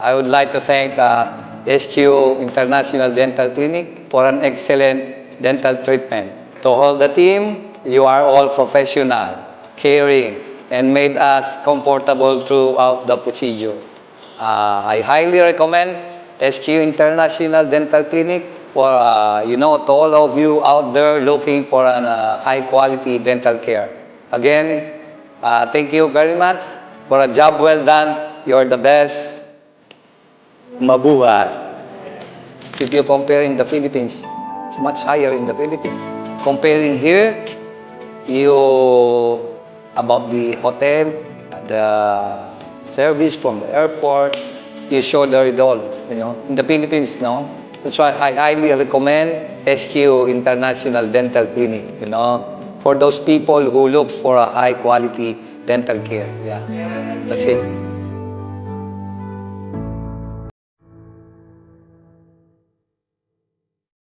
I would like to thank SQ International Dental Clinic for an excellent dental treatment. To all the team, you are all professional, caring, and made us comfortable throughout the procedure. I highly recommend SQ International Dental Clinic for, to all of you out there looking for an high-quality dental care. Again, thank you very much for a job well done. You're the best. Mabuhay. If you compare in the Philippines, it's much higher in the Philippines. Comparing here, you about the hotel, the service from the airport, you shoulder it all. In the Philippines, no. That's why I highly recommend SQ International Dental Clinic. For those people who looks for a high quality dental care. Yeah, that's it.